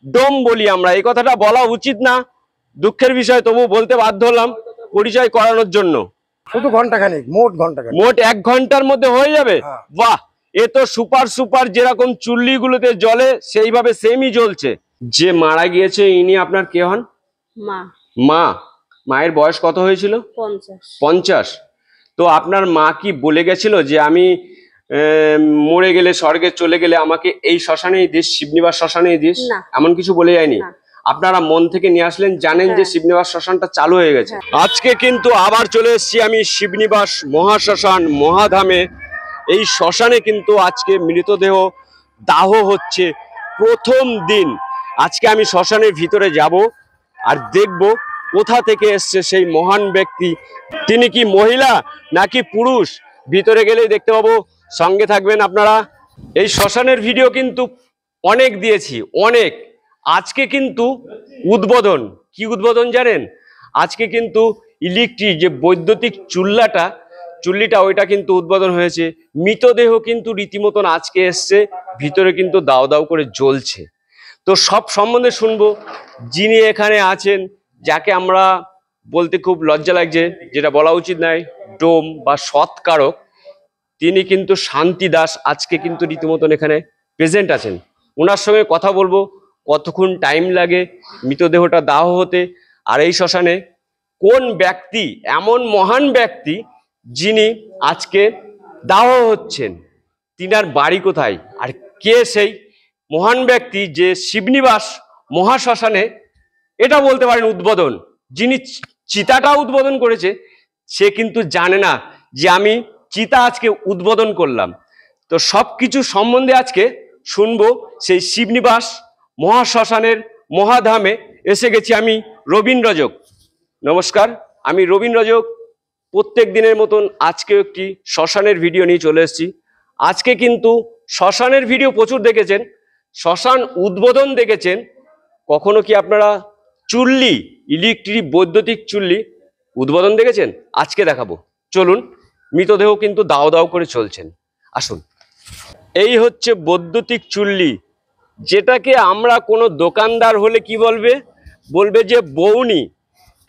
ডোম বলি আমরা। এই কথাটা বলা উচিত না, দুঃখের বিষয়, তবু বলতে বাধ্য হলাম পরিচয় করানোর জন্য। শুধু ঘন্টাখানিক, মোট ঘন্টাখানিক, মোট 1 ঘন্টার মধ্যে হয়ে যাবে। বাহ, এ তো সুপার সুপার। যেরকম চুল্লিগুলোতে জ্বলে সেইভাবে সেমই জ্বলছে। যে মারা গিয়েছে ইনি আপনার কে হন? মা। মা। মায়ের বয়স কত হয়েছিল? 50। তো আপনার মা কি বলে গেছিল যে আমি মরে গেলে, স্বর্গে চলে গেলে আমাকে এই শ্মশানেই দিস, শিবনিবাস শ্মশানেই দিস, এমন কিছু বলে যায়নি? আপনারা মন থেকে নিয়ে আসলেন, জানেন যে শিবনিবাস শ্মশানটা চালু হয়ে গেছে। আজকে কিন্তু আবার চলে এসেছি আমি শিবনিবাস মহাশ্মশান মহাধামে। এই শ্মশানে কিন্তু আজকে মৃতদেহ দাহ হচ্ছে প্রথম দিন। আজকে আমি শ্মশানের ভিতরে যাব আর দেখব কোথা থেকে এসছে সেই মহান ব্যক্তি। তিনি কি মহিলা নাকি পুরুষ, ভিতরে গেলেই দেখতে পাবো। সঙ্গে থাকবেন আপনারা। এই শ্মশানের ভিডিও কিন্তু অনেক দিয়েছি, অনেক। আজকে কিন্তু উদ্বোধন। কি উদ্বোধন জানেন? আজকে কিন্তু ইলেকট্রিক যে বৈদ্যুতিক চুল্লিটা ওইটা কিন্তু উদ্বোধন হয়েছে। মৃতদেহ কিন্তু রীতিমতন আজকে এসছে, ভিতরে কিন্তু দাও দাও করে জ্বলছে। তো সব সম্বন্ধে শুনবো। যিনি এখানে আছেন, যাকে আমরা বলতে খুব লজ্জা লাগছে, যেটা বলা উচিত নয়, ডোম বা সৎকারক, তিনি কিন্তু শান্তি দাস আজকে কিন্তু রীতিমতন এখানে প্রেজেন্ট আছেন। ওনার সঙ্গে কথা বলবো কতক্ষণ টাইম লাগে মৃতদেহটা দাহ হতে, আর এই শ্মশানে কোন ব্যক্তি, এমন মহান ব্যক্তি যিনি আজকে দাহ হচ্ছেন, তিনার বাড়ি কোথায়, আর কে সেই মহান ব্যক্তি যে শিবনিবাস মহাশ্মশানে, এটা বলতে পারেন উদ্বোধন। যিনি চিতাটা উদ্বোধন করেছে সে কিন্তু জানে না যে আমি চিতা আজকে উদ্বোধন করলাম। তো সবকিছু সম্বন্ধে আজকে শুনবো। সেই শিবনিবাস মহাশ্মশানের মহাধামে এসে গেছি আমি, রবীন রজক। নমস্কার, আমি রবীন রজক। প্রত্যেক দিনের মতন আজকেও একটি শ্মশানের ভিডিও নিয়ে চলে এসেছি। আজকে কিন্তু শ্মশানের ভিডিও প্রচুর দেখেছেন, শ্মশান উদ্বোধন দেখেছেন। কখনো কি আপনারা চুল্লি, ইলেকট্রিক বৈদ্যুতিক চুল্লি উদ্বোধন দেখেছেন? আজকে দেখাবো, চলুন। মৃতদেহ কিন্তু দাও দাও করে চলছেন, আসুন। এই হচ্ছে বৈদ্যুতিক চুল্লি, যেটাকে আমরা কোনো দোকানদার হলে কি বলবে যে বৌনি।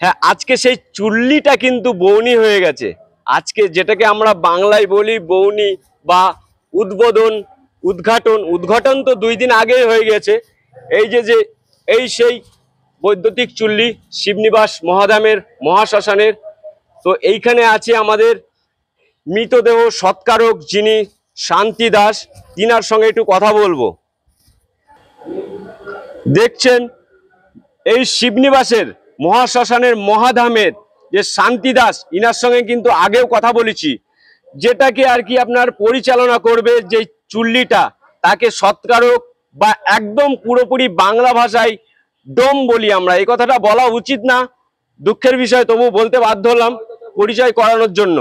হ্যাঁ, আজকে সেই চুল্লিটা কিন্তু বৌনি হয়ে গেছে। আজকে যেটাকে আমরা বাংলায় বলি বৌনি বা উদ্ঘাটন তো 2 দিন আগেই হয়ে গেছে। এই সেই বৈদ্যুতিক চুল্লি শিবনিবাস মহাধামের মহাশ্মশানের। তো এইখানে আছে আমাদের মৃতদেহ সৎকারক যিনি শান্তি দাস, তিনার সঙ্গে একটু কথা বলবো। দেখছেন এই শিবনিবাসের মহাশ্মশানের মহাধামের যে শান্তি দাস, ইনার সঙ্গে কিন্তু আগেও কথা বলেছি। যেটাকে আর কি আপনার পরিচালনা করবে যে চুল্লিটা, তাকে সৎকারক বা একদম পুরোপুরি বাংলা ভাষায় ডোম বলি আমরা। এই কথাটা বলা উচিত না, দুঃখের বিষয়, তবু বলতে বাধ্য হলাম পরিচয় করানোর জন্য।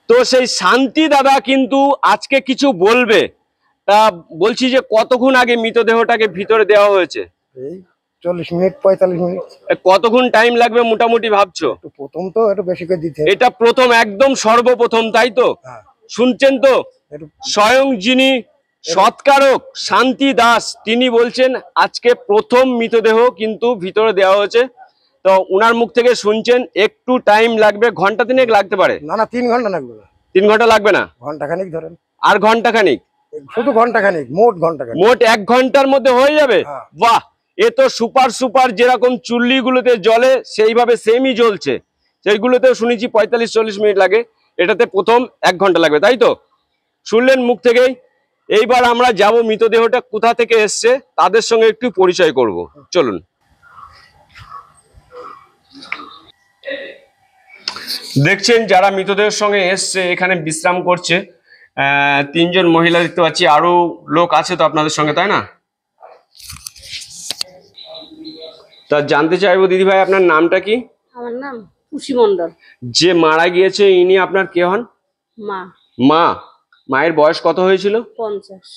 তো সেই শান্তি দাদা কিন্তু আজকে কিছু বলবে। তা বলছি যে কতক্ষণ আগে মৃতদেহটাকে ভিতরে দেওয়া হয়েছে? 40 মিনিট 45 মিনিট। কতক্ষণ টাইম লাগবে মোটামুটি ভাবছো? প্রথম তো একটু বেশি করে দিতে। এটা প্রথম, একদম সর্বপ্রথম, তাই তো? শুনছেন তো, স্বয়ং যিনি সৎকারক শান্তি দাস, তিনি বলছেন আজকে প্রথম মৃতদেহ কিন্তু ভিতরে দেওয়া হয়েছে। তো উনার মুখ থেকে শুনছেন একটু টাইম লাগবে, ঘন্টা 3 লাগতে পারে। না 3 ঘন্টা লাগবে। 3 ঘন্টা লাগবে না, ঘন্টাখানিক ধরেন। আর ঘন্টাখানিক? শুধু ঘন্টাখানিক, মোট ঘন্টাখানিক। মোট 1 ঘন্টার মধ্যে হয়ে যাবে। বাহ, এ তো সুপার সুপার। যেরকম চুল্লিগুলোতে জ্বলে সেইভাবে সেমই জ্বলছে। সেইগুলোতেও শুনেছি 45-40 মিনিট লাগে, এটাতে প্রথম 1 ঘন্টা লাগবে, তাই তো? শুনলেন মুখ থেকেই। এইবার আমরা যাব মৃতদেহটা কোথা থেকে এসছে তাদের সঙ্গে একটু পরিচয় করব, চলুন। দেখছেন যারা মৃতদেহের সঙ্গে এসছে এখানে বিশ্রাম করছে, 3 জন মহিলা দেখতে পাচ্ছি, আরো লোক আছে তো আপনাদের সঙ্গে, তাই না? তা জানতে চাইবো দিদি ভাই, আপনার নামটা কি? আমার নাম খুশি মন্ডল। যে মারা গিয়েছে ইনি আপনার কে হন? মা। মা। মায়ের বয়স কত হয়েছিল?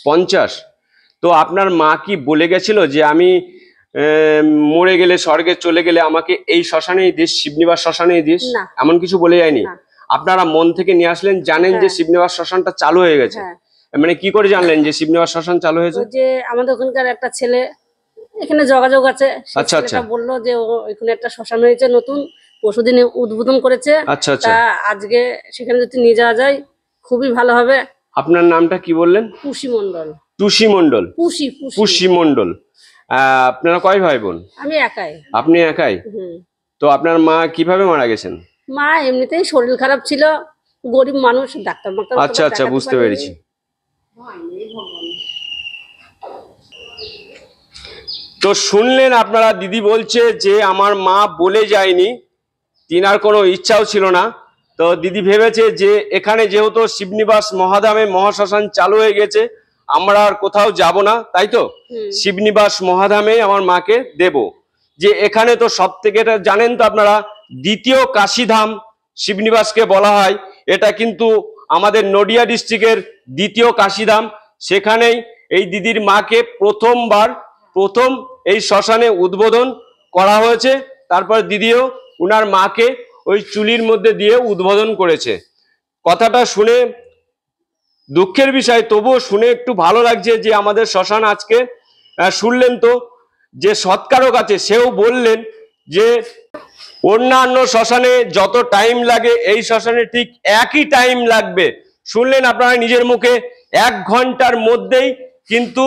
50। তো আপনার মা কি বলে গেছিল যে আমি মরে গেলে, স্বর্গে চলে গেলে আমাকে এই শ্মশানেই দিস, শিবনিবাস শ্মশানেই দিস, এমন কিছু বলে যায়নি? আপনারা মন থেকে নিয়ে আসলেন, জানেন যে শিবনিবাস শ্মশানটা চালু হয়ে গেছে। মানে কি করে জানলেন যে শিবনিবাস শ্মশান চালু হয়েছে? ওই যে আমাদের ওখানকার একটা ছেলে, এখানে যোগাযোগ আছে, সেই আচ্ছা, আচ্ছা। ছেলেটা বললো যে ওইখানে একটা শ্মশান হয়েছে নতুন, পরশুদিন উদ্বোধন করেছে। আচ্ছা, আচ্ছা। তা আজকে সেখানে যদি নিয়ে যাওয়া যায় খুবই ভালো হবে। আপনার নামটা কি বললেন? পুষি মন্ডল। টুসি মন্ডল। পুষি পুষি মন্ডল। আপনারা কয় ভাই বোন? আমি একাই। আপনি একাই? তো আপনার মা কিভাবে মারা গেছেন? মা এমনিতেই শরীর খারাপ ছিল, গরিব মানুষ, ডাক্তার মাক্তার আচ্ছা, আচ্ছা, বুঝতে পেরেছি। তো শুনলেন আপনারা, দিদি বলছে যে আমার মা বলে যায়নি, তিনার কোনো ইচ্ছাও ছিল না। তো দিদি ভেবেছে যে এখানে যেহেতু শিবনিবাস মহাধামে মহাশ্মশান চালু হয়ে গেছে, আমরা আর কোথাও যাব না, তাই তো শিবনিবাস মহাধামে আমার মাকে দেব। যে এখানে তো সব থেকে, এটা জানেন তো আপনারা, দ্বিতীয় কাশীধাম শিবনিবাসকে বলা হয়। এটা কিন্তু আমাদের নদিয়া ডিস্ট্রিক্টের দ্বিতীয় কাশীধাম। সেখানেই এই দিদির মাকে প্রথম এই শ্মশানে উদ্বোধন করা হয়েছে। তারপর দিদিও উনার মাকে ওই চুলির মধ্যে দিয়ে উদ্বোধন করেছে। কথাটা শুনে দুঃখের বিষয়, তবুও শুনে একটু ভালো লাগছে যে আমাদের শ্মশান আজকে শুনলেন তো, যে সৎকারক আছে সেও বললেন যে অন্যান্য শ্মশানে যত টাইম লাগে এই শ্মশানে ঠিক একই টাইম লাগবে। শুনলেন আপনারা নিজের মুখে, 1 ঘন্টার মধ্যেই কিন্তু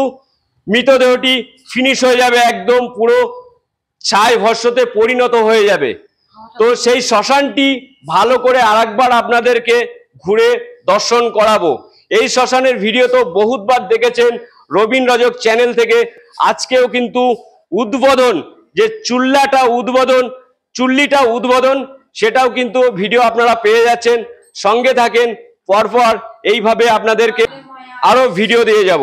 মৃতদেহটি ফিনিশ হয়ে যাবে, একদম পুরো ছাই ভস্মতে পরিণত হয়ে যাবে। তো সেই শ্মশানটি ভালো করে আরেকবার আপনাদেরকে ঘুরে দর্শন করাবো। এই শ্মশানের ভিডিও তো বহুতবার দেখেছেন রবীন রজক চ্যানেল থেকে। আজকেও কিন্তু উদ্বোধন, যে চুল্লিটা উদ্বোধন, সেটাও কিন্তু ভিডিও আপনারা পেয়ে যাচ্ছেন। সঙ্গে থাকেন, পরপর এইভাবে আপনাদেরকে আরো ভিডিও দিয়ে যাব।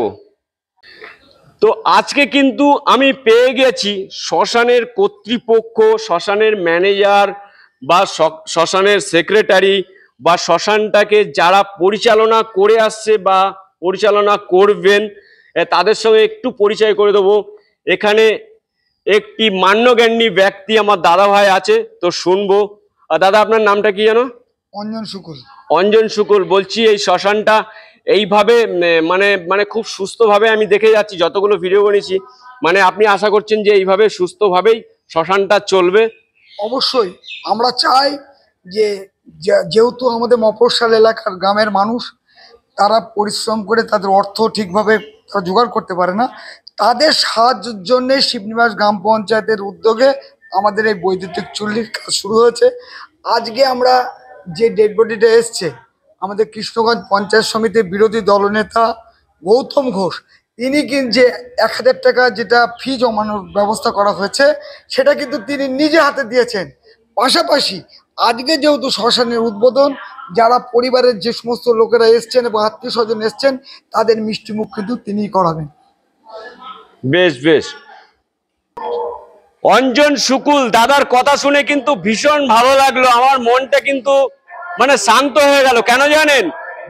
তো আজকে কিন্তু আমি পেয়ে গেছি শ্মশানের কর্তৃপক্ষ, শ্মশানের ম্যানেজার বা শ্মশানের সেক্রেটারি বা শ্মশানটাকে যারা পরিচালনা করে আসছে বা পরিচালনা করবেন, তাদের সঙ্গে একটু পরিচয় করে দেবো। এখানে একটি মান্যজ্ঞানী ব্যক্তি আমার দাদা ভাই আছে, তো শুনবো। দাদা, আপনার নামটা কি জানো? অঞ্জন শুকুল। অঞ্জন শুকুল। বলছি এই শ্মশানটা এইভাবে মানে খুব সুস্থভাবে আমি দেখে যাচ্ছি, যতগুলো ভিডিও বানিয়েছি, মানে আপনি আশা করছেন যে এইভাবে সুস্থভাবেই শ্মশানটা চলবে? অবশ্যই আমরা চাই যে যেহেতু আমাদের মফস্বল এলাকার গ্রামের মানুষ, তারা পরিশ্রম করে তাদের অর্থ ঠিকভাবে তারা জোগাড় করতে পারে না, তাদের সাহায্যের জন্যে শিবনিবাস গ্রাম পঞ্চায়েতের উদ্যোগে আমাদের এই বৈদ্যুতিক চুল্লির কাজ শুরু হয়েছে। আজকে আমরা যে ডেড বডিটা এসছে, আমাদের কৃষ্ণগঞ্জ পঞ্চায়েত সমিতির বিরোধী দলনেতা গৌতম ঘোষ, তিনি কিন্তু যে 1000 টাকা যেটা ফি জমানোর ব্যবস্থা করা হয়েছে, সেটা কিন্তু তিনি নিজে হাতে দিয়েছেন। পাশাপাশি আজকে যেহেতু শ্মশানের উদ্বোধন, যারা পরিবারের যে সমস্ত লোকেরা এসছেন এবং আত্মীয় স্বজন এসছেন, তাদের মিষ্টি মুখ কিন্তু তিনিই করাবেন। বেশ বেশ। অঞ্জন শুকুল দাদার কথা শুনে কিন্তু ভীষণ ভালো লাগলো, আমার মনটা কিন্তু মানে শান্ত হয়ে গেল। কেন জানেন?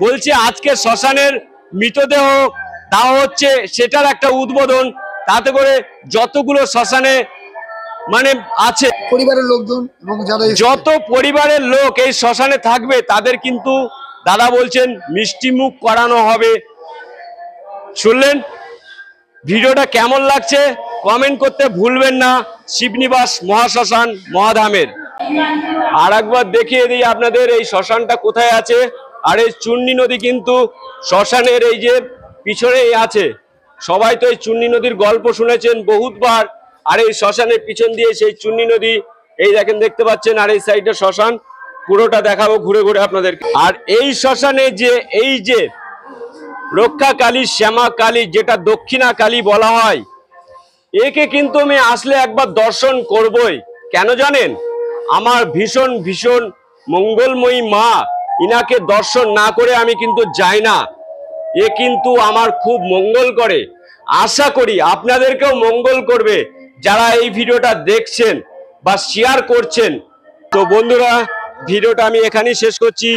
বলছি আজকে শ্মশানের মৃতদেহ দেওয়া হচ্ছে, সেটার একটা উদ্বোধন, তাতে করে যতগুলো শ্মশানে মানে আছে পরিবারের লোকজন এবং যারা যত পরিবারের লোক এই শ্মশানে থাকবে, তাদের কিন্তু দাদা বলছেন মিষ্টি মুখ করানো হবে। শুনলেন? ভিডিওটা কেমন লাগছে কমেন্ট করতে ভুলবেন না। শিবনিবাস মহাশ্মশান মহাধামের আর একবার দেখিয়ে দিই আপনাদের এই শ্মশানটা কোথায় আছে। আর এই চূর্ণী নদী কিন্তু শ্মশানের এই যে পিছনেই আছে। সবাই তো এই চূর্ণী নদীর গল্প শুনেছেন বহুতবার। আর এই শ্মশানের পিছন দিয়ে সেই চূর্ণী নদী, এই দেখেন, দেখতে পাচ্ছেন। আর এই সাইডে শ্মশান, পুরোটা দেখাবো ঘুরে ঘুরে আপনাদেরকে। আর এই শ্মশানে যে এই যে রক্ষা কালী, শ্যামা কালী, যেটা দক্ষিণা কালী বলা হয়, একে কিন্তু আমি আসলে একবার দর্শন করবই। কেন জানেন? আমার ভীষণ ভীষণ মঙ্গলময়ী মা, ইনাকে দর্শন না করে আমি কিন্তু যাই না। এ কিন্তু আমার খুব মঙ্গল করে। আশা করি আপনাদেরকেও মঙ্গল করবে যারা এই ভিডিওটা দেখছেন বা শেয়ার করছেন। তো বন্ধুরা, ভিডিওটা আমি এখানেই শেষ করছি।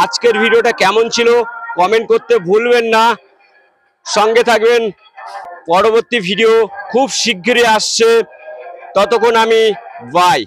আজকের ভিডিওটা কেমন ছিল কমেন্ট করতে ভুলবেন না। সঙ্গে থাকবেন, পরবর্তী ভিডিও খুব শিগগিরই আসছে। ততক্ষণ আমি বাই।